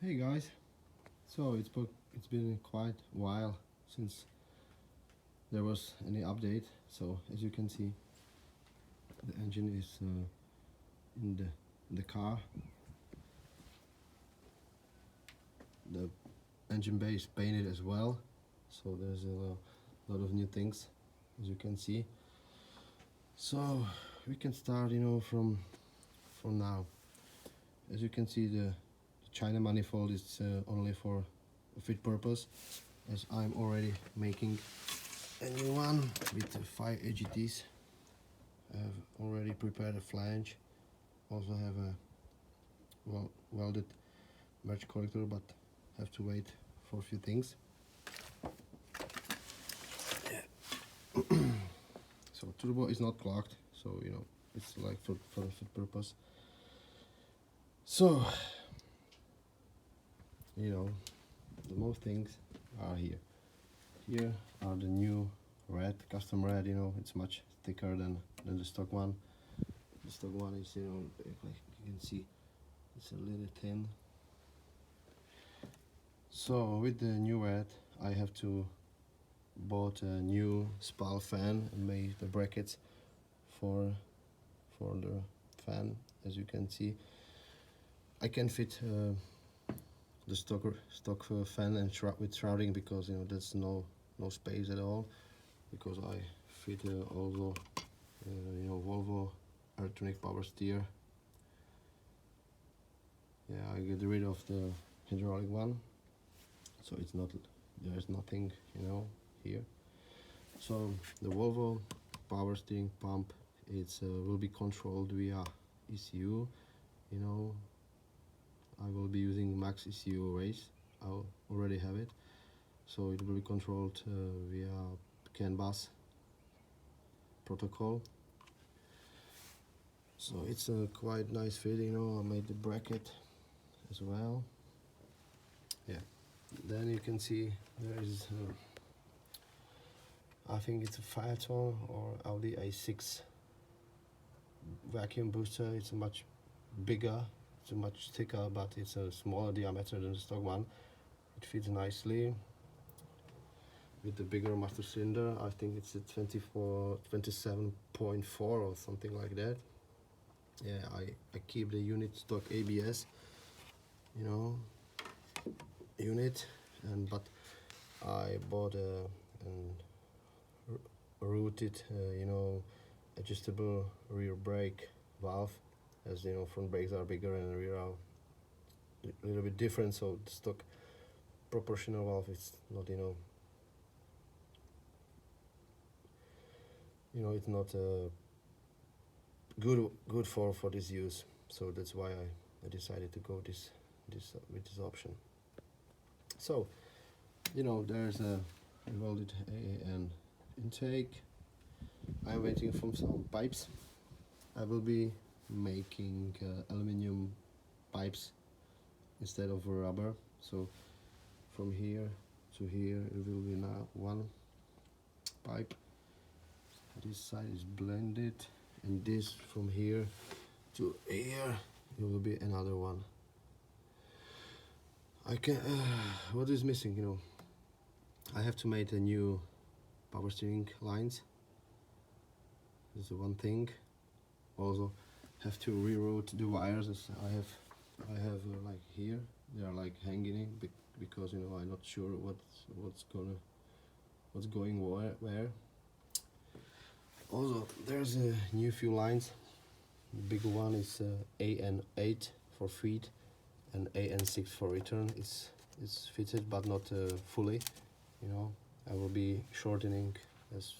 Hey guys, so it's been quite a while since there was any update. So as you can see, the engine is in the car. The engine bay is painted as well, so there's a lot of new things, as you can see. So we can start, from now. As you can see, the China manifold is only for a fit purpose, as I'm already making a new one with 5 AGTs. I have already prepared a flange, also have a welded merge collector, but have to wait for a few things. So turbo is not clogged, so it's like for a fit purpose. So the most things are here. Here are the new red, custom red. It's much thicker than the stock one. The stock one is, like you can see, it's a little thin. So with the new red, I have to bought a new spal fan and made the brackets for the fan. As you can see, I can fit the stock fan and with shrouding, because there's no space at all, because I fit also Volvo electronic power steer. Yeah, I get rid of the hydraulic one, so it's not, there's nothing here. So the Volvo power steering pump, it's will be controlled via ECU. I will be using max ECU race. I already have it, so it will be controlled via CAN bus protocol. So it's a quite nice fit. I made the bracket as well. Yeah, then you can see there is I think it's a Phaeton or Audi A6 vacuum booster. It's a much bigger, it's a much thicker, but it's a smaller diameter than the stock one. It fits nicely with the bigger master cylinder. I think it's a 27.4 or something like that. Yeah, I keep the unit stock ABS unit, but I bought a routed adjustable rear brake valve, as front brakes are bigger and rear are a little bit different, so the stock proportional valve is not it's not good for this use. So that's why I decided to go with this option. So there's a welded AAN intake. I'm waiting for some pipes. I will be making aluminum pipes instead of rubber. So from here to here it will be now one pipe. This side is blended, and this from here to here it will be another one. I can what is missing? I have to make a new power steering lines. This is one thing. Also have to reroute the wires, as I have like here they are like hanging because I'm not sure what's going where. Also there's a new few lines. The bigger one is AN8 for feed and AN6 for return. It's fitted but not fully. I will be shortening as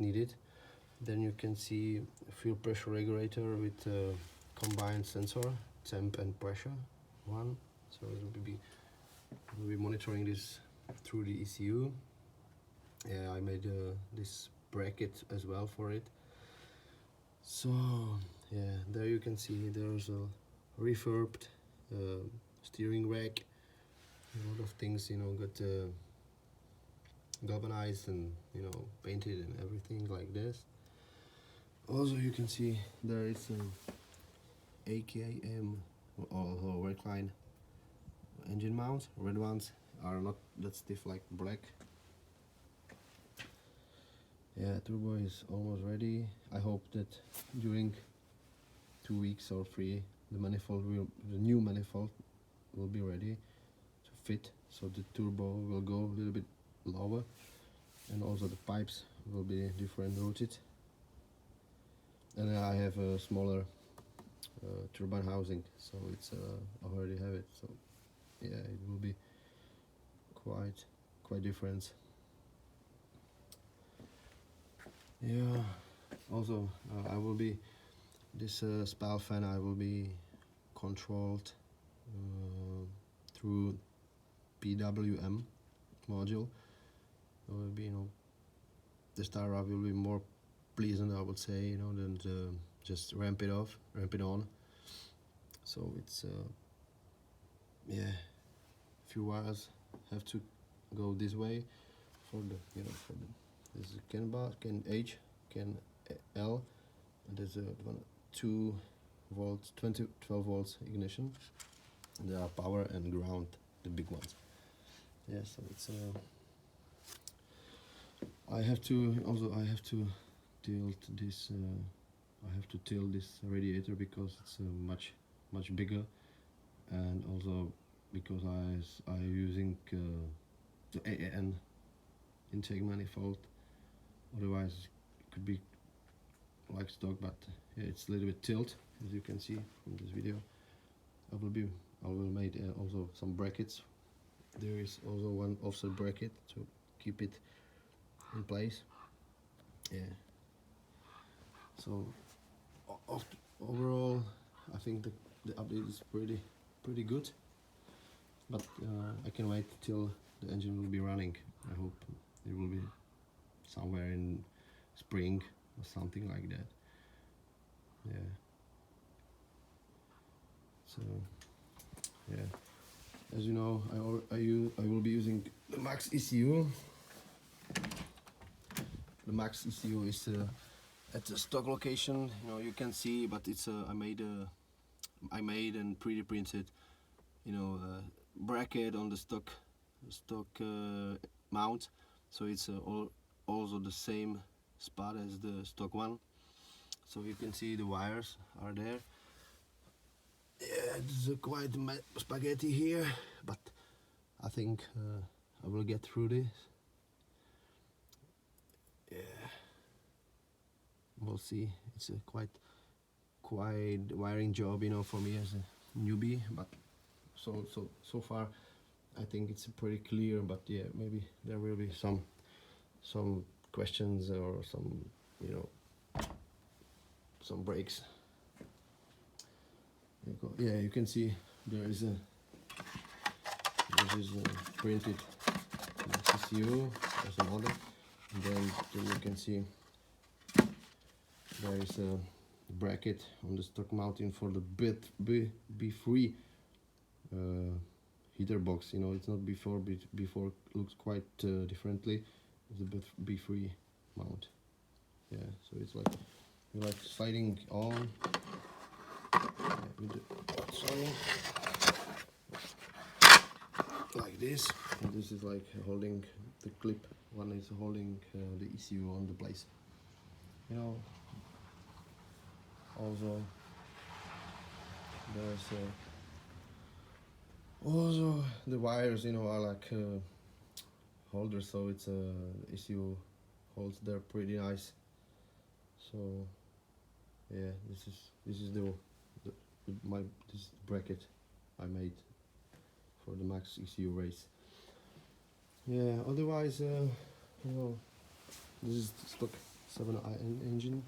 needed. Then you can see a fuel pressure regulator with combined sensor, temp and pressure one. So it will be monitoring this through the ECU. Yeah, I made this bracket as well for it. So yeah, there you can see there's a refurbed steering rack. A lot of things got galvanized and painted and everything like this. Also you can see there is an AKM or work line engine mount. Red ones are not that stiff like black. Yeah, turbo is almost ready. I hope that during 2 weeks or 3 the new manifold will be ready to fit, so the turbo will go a little bit lower, and also the pipes will be different routed. And I have a smaller turbine housing, so it's I already have it, so yeah, it will be quite different. Yeah, also I will be this spal fan, I will be controlled through PWM module. It will be, the start up will be more pleasant, I would say, than to just ramp it on. So it's yeah, few wires have to go this way for the this is CAN bar, CAN H, CAN L, and there's a 2 volts, 12 volts ignition, and there are power and ground, the big ones. Yeah, so it's I have to tilt this radiator because it's much bigger, and also because I using the AN intake manifold. Otherwise it could be like stock, but yeah, it's a little bit tilt, as you can see from this video. I will make also some brackets. There is also one offset bracket to keep it in place. Yeah, so overall I think the update is pretty good, but I can wait till the engine will be running. I hope it will be somewhere in spring or something like that. Yeah, so yeah, as you know, I will be using the Max ECU. The Max ECU is at the stock location. You can see, but it's I made and 3D printed bracket on the stock mount, so it's also the same spot as the stock one. So you can see the wires are there. Yeah, it's quite spaghetti here, but I think I will get through this. Yeah, we'll see. It's a quite wiring job, for me as a newbie, but so far I think it's pretty clear. But yeah, maybe there will be some questions or some some breaks. Yeah, you can see this is printed ECU as a model, and then you can see there is a bracket on the stock mounting for the B3 heater box. It's not before looks quite differently. It's a B3 mount. Yeah, so it's like sliding on. Like this, and this is like holding the clip. One is holding the ECU on the place. Also there's also the wires are like holders, so it's ECU holds there pretty nice. So yeah, this is this bracket I made for the Max ECU race. Yeah, otherwise this is the stock 7i engine.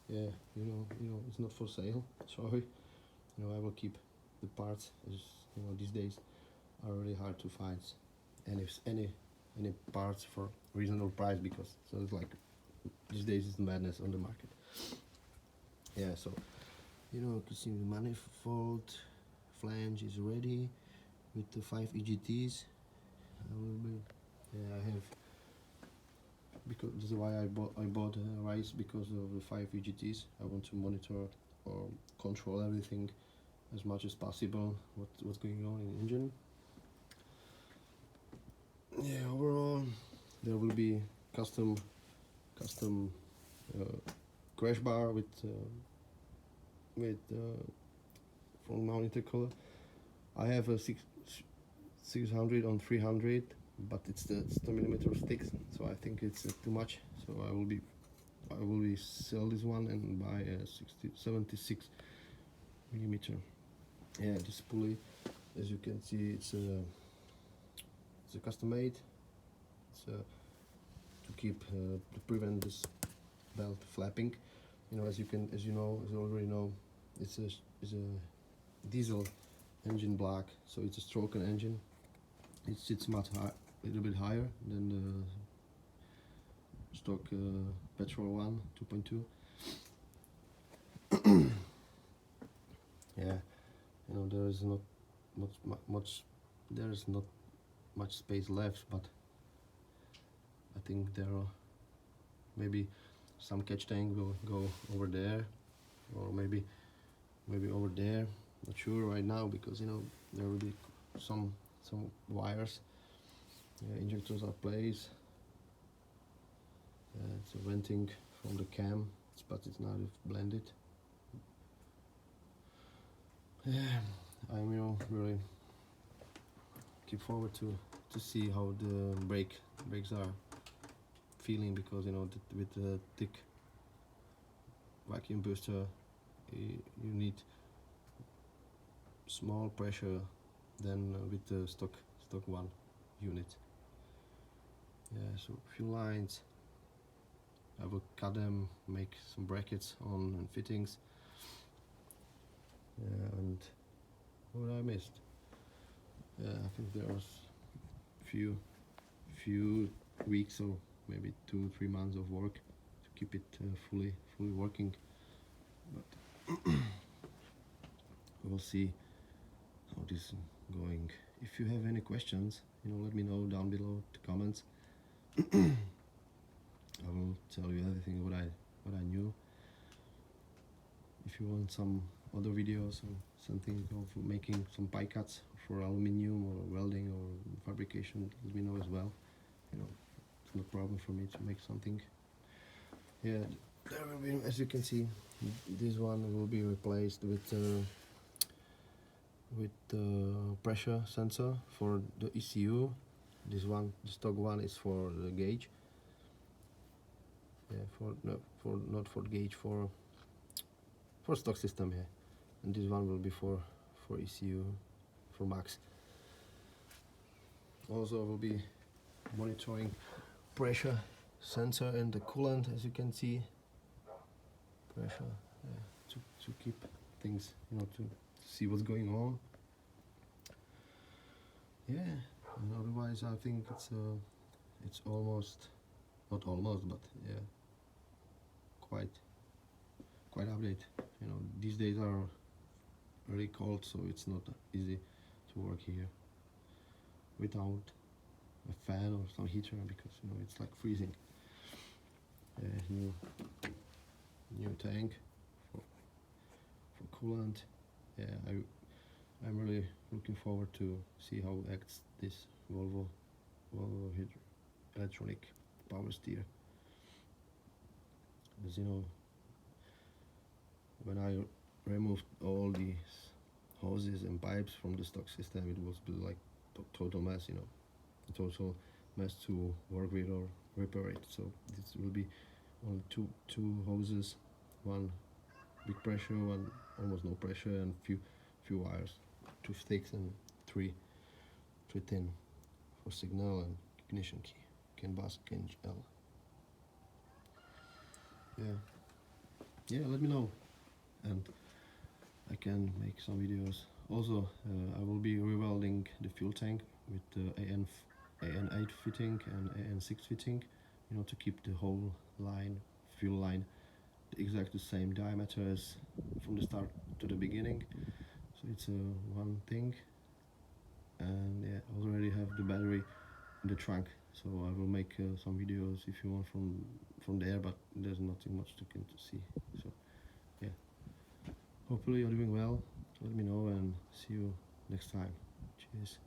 Yeah, it's not for sale, sorry. I will keep the parts, as these days are really hard to find any parts for reasonable price, because so it's like these days it's madness on the market. Yeah, so you can see the manifold flange is ready with the 5 EGTs. I have, because this is why I bought Rice, because of the 5 EGTs. I want to monitor or control everything as much as possible, what's going on in the engine. Yeah, overall there will be custom crash bar with front mount intercooler. I have a 600 on 300, but it's the 10mm sticks, so I think it's too much. So I will be sell this one and buy a 76mm. Yeah, this pulley, as you can see, it's a custom made. It's to prevent this belt flapping. You know, as you already know, it's a diesel engine block, so it's a stroke engine. It sits much a little bit higher than the stock petrol one, 2.2. Yeah, you know, there is not much space left, but I think there are maybe some catch tank will go over there, or maybe over there. Not sure right now, because you know there will be some wires. Yeah, injectors are placed. It's a venting from the cam, but it's not blended. Yeah, I'm really keep forward to see how the brakes are feeling, because with the thick vacuum booster you need small pressure than with the stock one unit. Yeah, so a few lines. I will cut them, make some brackets on and fittings. Yeah, and what I missed? Yeah, I think there was few weeks or maybe 2-3 months of work to keep it fully working, but we'll see how this is going. If you have any questions, let me know down below the comments. I will tell you everything what I knew. If you want some other videos or something of making some pie cuts for aluminium or welding or fabrication, let me know as well. It's no problem for me to make something. Yeah, there will be, as you can see, this one will be replaced with pressure sensor for the ECU. This one, the stock one, is for the gauge. Yeah, not for gauge, for stock system here. And this one will be for ECU, for max. Also will be monitoring pressure sensor and the coolant, as you can see. Pressure, to keep things, to see what's going on. Yeah, and otherwise I think it's almost, not almost, but yeah, quite update. These days are really cold, so it's not easy to work here without a fan or some heater, because it's like freezing. New tank for coolant. Yeah, I'm really looking forward to see how acts this Volvo electronic power steer. As you know, when I removed all these hoses and pipes from the stock system, it was like total mess, a total mess to work with or repair it. So this will be only two hoses, one big pressure, one almost no pressure, and few wires, 2 sticks and 3 thin for signal and ignition key, CAN bus, CAN L. Yeah, let me know, and I can make some videos. Also, I will be rewelding the fuel tank with the AN8 fitting and AN6 fitting, to keep the whole fuel line exactly the same diameter as from the start to the beginning. So it's one thing, and yeah, I already have the battery in the trunk, so I will make some videos if you want from there, but there's nothing much to see. So yeah, hopefully you're doing well. Let me know, and see you next time. Cheers.